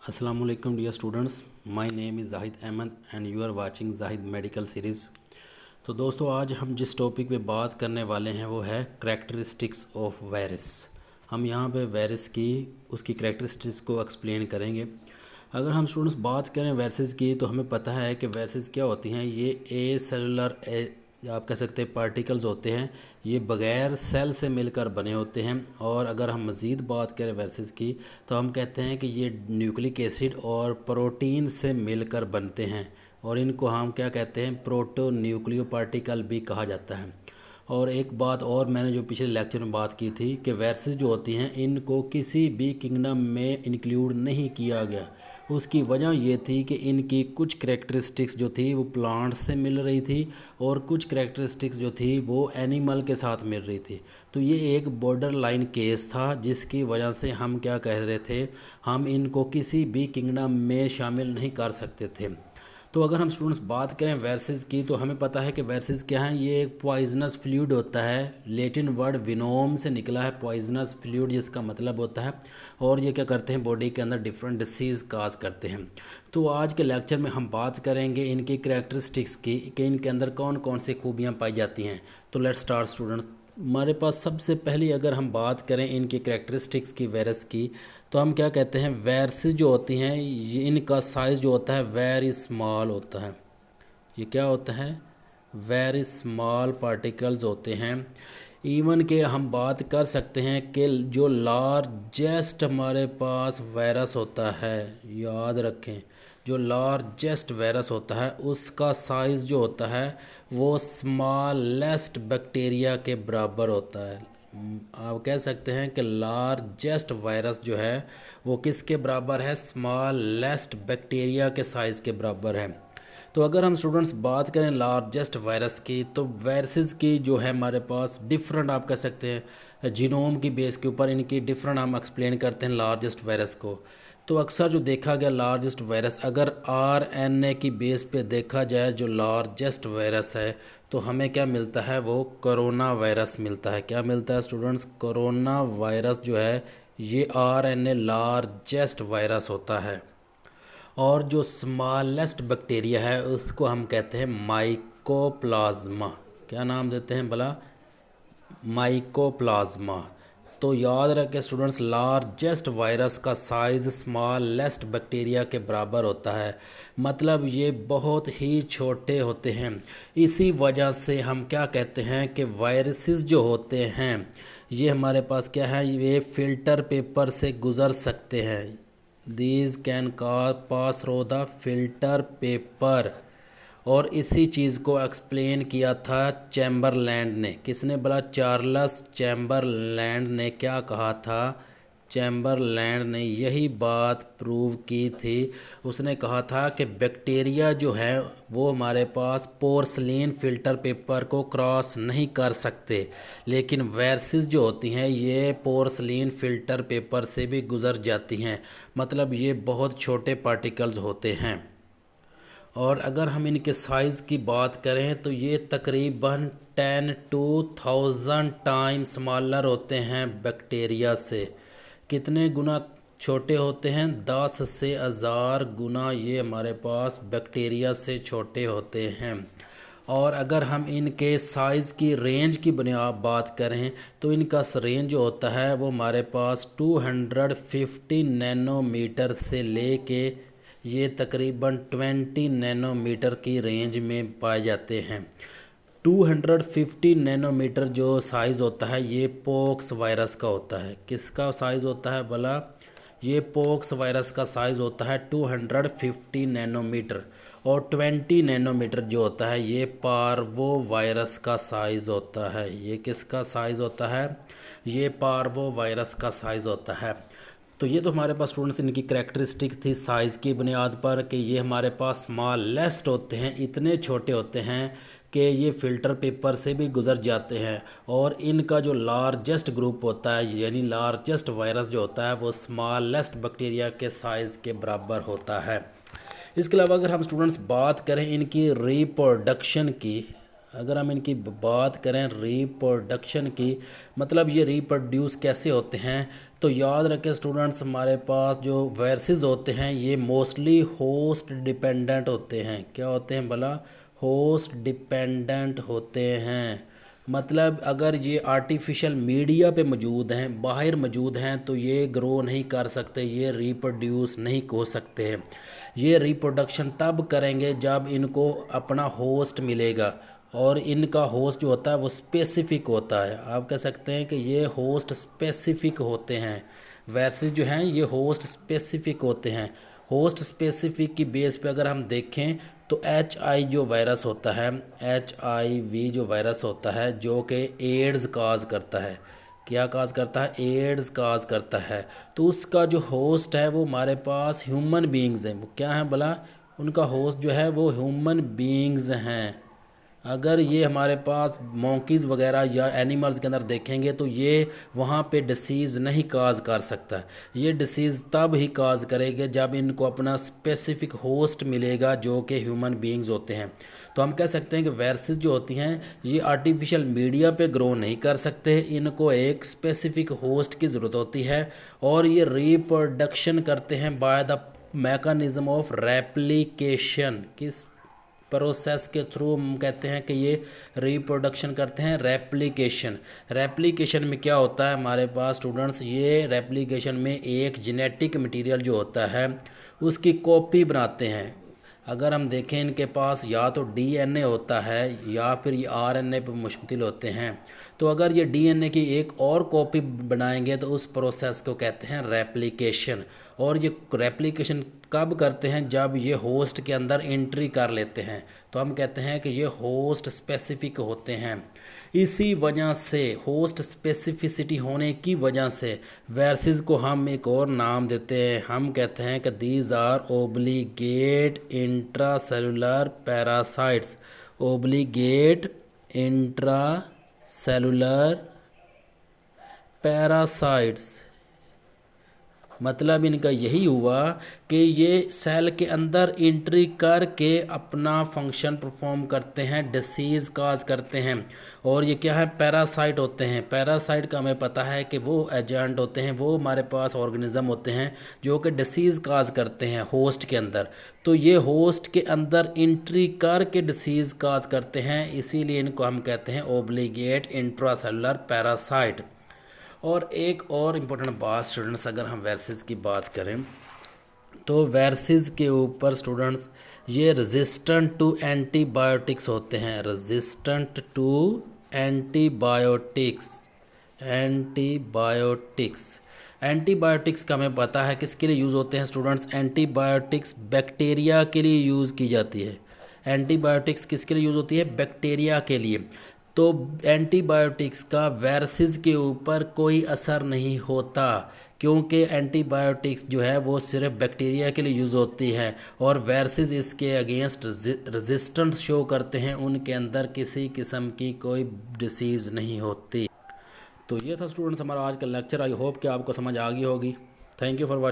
Assalamu alaikum dear students, my name is Zahid Ahmed and you are watching Zahid Medical Series। तो दोस्तों आज हम जिस topic पे बात करने वाले हैं वो है करेक्टरिस्टिक्स ऑफ वायरस। हम यहाँ पे वायरस की उसकी करेक्टरिस्टिक्स को एक्सप्लेन करेंगे। अगर हम स्टूडेंट्स बात करें वायरसेस की तो हमें पता है कि वायरसेस क्या होती हैं। ये ए सेलुलर आप कह सकते हैं पार्टिकल्स होते हैं। ये बग़ैर सेल से मिलकर बने होते हैं। और अगर हम मज़ीद बात करें वायरसेस की तो हम कहते हैं कि ये न्यूक्लिक एसिड और प्रोटीन से मिलकर बनते हैं और इनको हम क्या कहते हैं, प्रोटो न्यूक्लियो पार्टिकल भी कहा जाता है। और एक बात और मैंने जो पिछले लेक्चर में बात की थी कि वायरसेस जो होती हैं इनको किसी भी किंगडम में इंक्लूड नहीं किया गया। उसकी वजह ये थी कि इनकी कुछ करेक्टरिस्टिक्स जो थी वो प्लांट से मिल रही थी और कुछ करेक्टरिस्टिक्स जो थी वो एनिमल के साथ मिल रही थी। तो ये एक बॉर्डर लाइन केस था जिसकी वजह से हम क्या कह रहे थे, हम इनको किसी भी किंगडम में शामिल नहीं कर सकते थे। तो अगर हम स्टूडेंट्स बात करें वायरसेस की तो हमें पता है कि वायरसेस क्या हैं। ये एक पॉइजनस फ्लूइड होता है। लैटिन वर्ड विनोम से निकला है पॉइजनस फ्लूइड, जिसका मतलब होता है। और ये क्या करते हैं, बॉडी के अंदर डिफरेंट डिसीज़ काज करते हैं। तो आज के लेक्चर में हम बात करेंगे इनकी करेक्टरिस्टिक्स की कि इनके अंदर कौन कौन सी खूबियाँ पाई जाती हैं। तो लेट्स स्टार्ट स्टूडेंट्स। हमारे पास सबसे पहली अगर हम बात करें इनकी करेक्टरिस्टिक्स की वायरस की तो हम क्या कहते हैं, वायरसेस जो होती हैं ये इनका साइज़ जो होता है वेरी स्मॉल होता है। ये क्या होता है, वेरी स्मॉल पार्टिकल्स होते हैं। इवन के हम बात कर सकते हैं कि जो लार्जेस्ट हमारे पास वायरस होता है, याद रखें, जो लार्जेस्ट वायरस होता है उसका साइज़ जो होता है वो स्मॉलेस्ट बैक्टीरिया के बराबर होता है। आप कह सकते हैं कि लार्जेस्ट वायरस जो है वो किसके बराबर है, स्मॉलेस्ट बैक्टीरिया के साइज़ के बराबर है। तो अगर हम स्टूडेंट्स बात करें लार्जेस्ट वायरस की तो वायरसेस की जो है हमारे पास डिफरेंट आप कह सकते हैं जीनोम की बेस के ऊपर इनकी डिफरेंट हम एक्सप्लेन करते हैं लार्जेस्ट वायरस को। तो अक्सर जो देखा गया लार्जेस्ट वायरस अगर आरएनए की बेस पे देखा जाए जो लार्जेस्ट वायरस है तो हमें क्या मिलता है, वो कोरोना वायरस मिलता है। क्या मिलता है स्टूडेंट्स, कोरोना वायरस जो है ये आरएनए लार्जेस्ट वायरस होता है। और जो स्मॉलेस्ट बैक्टीरिया है उसको हम कहते हैं माइकोप्लाज्मा। क्या नाम देते हैं भला, माइकोप्लाज्मा। तो याद रखें स्टूडेंट्स, लार्जेस्ट वायरस का साइज़ स्मॉलेस्ट बैक्टीरिया के बराबर होता है। मतलब ये बहुत ही छोटे होते हैं। इसी वजह से हम क्या कहते हैं कि वायरसेस जो होते हैं ये हमारे पास क्या है, ये फ़िल्टर पेपर से गुज़र सकते हैं। These can pass through the filter paper. और इसी चीज़ को एक्सप्लेन किया था चैम्बरलैंड ने। किसने बोला, चार्ल्स चैम्बरलैंड ने क्या कहा था, चैम्बरलैंड ने यही बात प्रूव की थी। उसने कहा था कि बैक्टीरिया जो है वो हमारे पास पोर्सलिन फ़िल्टर पेपर को क्रॉस नहीं कर सकते, लेकिन वायरसेस जो होती हैं ये पोर्सलिन फ़िल्टर पेपर से भी गुज़र जाती हैं। मतलब ये बहुत छोटे पार्टिकल्स होते हैं। और अगर हम इनके साइज़ की बात करें तो ये तकरीबन 10 to 1000 टाइम स्मॉलर होते हैं बैक्टीरिया से। कितने गुना छोटे होते हैं, 10 से 1000 गुना ये हमारे पास बैक्टीरिया से छोटे होते हैं। और अगर हम इनके साइज़ की रेंज की बुनियाद बात करें तो इनका रेंज जो होता है वो हमारे पास 250 नैनोमीटर से लेके ये तकरीबन 20 नैनोमीटर की रेंज में पाए जाते हैं। 250 नैनोमीटर जो साइज़ होता है ये पॉक्स वायरस का होता है। किसका साइज़ होता है भला, ये पॉक्स वायरस का साइज़ होता है 250 नैनोमीटर। और 20 नैनोमीटर जो होता है ये पार्वो वायरस का साइज़ होता है। ये किसका साइज़ होता है, ये पार्वो वायरस का साइज़ होता है। तो ये तो हमारे पास स्टूडेंट्स इनकी करेक्टरिस्टिक थी साइज़ की बुनियाद पर कि ये हमारे पास स्मॉलेस्ट होते हैं, इतने छोटे होते हैं कि ये फ़िल्टर पेपर से भी गुज़र जाते हैं। और इनका जो लार्जेस्ट ग्रुप होता है यानी लार्जेस्ट वायरस जो होता है वो स्मॉलेस्ट बैक्टीरिया के साइज़ के बराबर होता है। इसके अलावा अगर हम स्टूडेंट्स बात करें इनकी रिप्रोडक्शन की, अगर हम इनकी बात करें रिप्रोडक्शन की, मतलब ये रिप्रोड्यूस कैसे होते हैं, तो याद रखें स्टूडेंट्स, हमारे पास जो वायरसेस होते हैं ये मोस्टली होस्ट डिपेंडेंट होते हैं। क्या होते हैं भला? होस्ट डिपेंडेंट होते हैं। मतलब अगर ये आर्टिफिशियल मीडिया पे मौजूद हैं, बाहर मौजूद हैं, तो ये ग्रो नहीं कर सकते, ये रिप्रोड्यूस नहीं हो सकते हैं। ये रिप्रोडक्शन तब करेंगे जब इनको अपना होस्ट मिलेगा, और इनका होस्ट जो होता है वो स्पेसिफिक होता है। आप कह सकते हैं कि ये होस्ट स्पेसिफिक होते हैं। वायरसेस जो हैं ये होस्ट स्पेसिफिक होते हैं। होस्ट स्पेसिफिक की बेस पे अगर हम देखें तो HIV जो वायरस होता है, HIV जो वायरस होता है, जो कि एड्स काज करता है। क्या काज करता है? एड्स काज करता है। तो उसका जो होस्ट है वो हमारे पास ह्यूमन बीइंग्स हैं। वो क्या है भला? उनका होस्ट जो है वो ह्यूमन बीइंग्स हैं। अगर ये हमारे पास मॉन्कीज़ वगैरह या एनिमल्स के अंदर देखेंगे तो ये वहाँ पे डिसीज़ नहीं काज कर सकता। ये डिसीज़ तब ही काज करेंगे जब इनको अपना स्पेसिफिक होस्ट मिलेगा जो कि ह्यूमन बीइंग्स होते हैं। तो हम कह सकते हैं कि वायरसेस जो होती हैं ये आर्टिफिशियल मीडिया पे ग्रो नहीं कर सकते, इनको एक स्पेसिफिक होस्ट की ज़रूरत होती है, और ये रिप्रोडक्शन करते हैं by the mechanism of replication. किस प्रोसेस के थ्रू हम कहते हैं कि ये रिप्रोडक्शन करते हैं? रेप्लिकेशन। रेप्लिकेशन में क्या होता है हमारे पास स्टूडेंट्स, ये रेप्लिकेशन में एक जेनेटिक मटेरियल जो होता है उसकी कॉपी बनाते हैं। अगर हम देखें इनके पास या तो DNA होता है या फिर ये RNA पर मुश्तमिल होते हैं। तो अगर ये DNA की एक और कॉपी बनाएंगे तो उस प्रोसेस को कहते हैं रेप्लिकेशन। और ये रेप्लिकेशन कब करते हैं? जब ये होस्ट के अंदर एंट्री कर लेते हैं, तो हम कहते हैं कि ये होस्ट स्पेसिफिक होते हैं। इसी वजह से, होस्ट स्पेसिफिसिटी होने की वजह से वायरसेस को हम एक और नाम देते हैं। हम कहते हैं कि these are obligate intracellular parasites. Obligate intracellular parasites मतलब इनका यही हुआ कि ये सेल के अंदर एंट्री करके अपना फंक्शन परफॉर्म करते हैं, डिसीज़ काज करते हैं। और ये क्या है? पैरासाइट होते हैं। पैरासाइट का हमें पता है कि वो एजेंट होते हैं, वो हमारे पास ऑर्गेनिज्म होते हैं जो कि डिसीज़ काज करते हैं होस्ट के अंदर। तो ये होस्ट के अंदर एंट्री करके डिसीज़ काज करते हैं, इसीलिए इनको हम कहते हैं ओब्लिगेट इंट्रासेलुलर पैरासाइट। और एक और इम्पोर्टेंट बात स्टूडेंट्स, अगर हम वायरसेस की बात करें तो वायरसेस के ऊपर स्टूडेंट्स ये रेजिस्टेंट टू एंटीबायोटिक्स होते हैं। Resistant to antibiotics. एंटीबायोटिक्स का हमें पता है किसके लिए यूज़ होते हैं स्टूडेंट्स? एंटीबायोटिक्स बैक्टीरिया के लिए यूज़ की जाती है। एंटीबायोटिक्स किसके लिए यूज़ होती है? बैक्टीरिया के लिए। तो एंटीबायोटिक्स का वायरसेस के ऊपर कोई असर नहीं होता, क्योंकि एंटीबायोटिक्स जो है वो सिर्फ बैक्टीरिया के लिए यूज़ होती है, और वायरसेस इसके अगेंस्ट रेजिस्टेंस शो करते हैं, उनके अंदर किसी किस्म की कोई डिसीज़ नहीं होती। तो ये था स्टूडेंट्स हमारा आज का लेक्चर। आई होप कि आपको समझ आ गई होगी। Thank you for watching.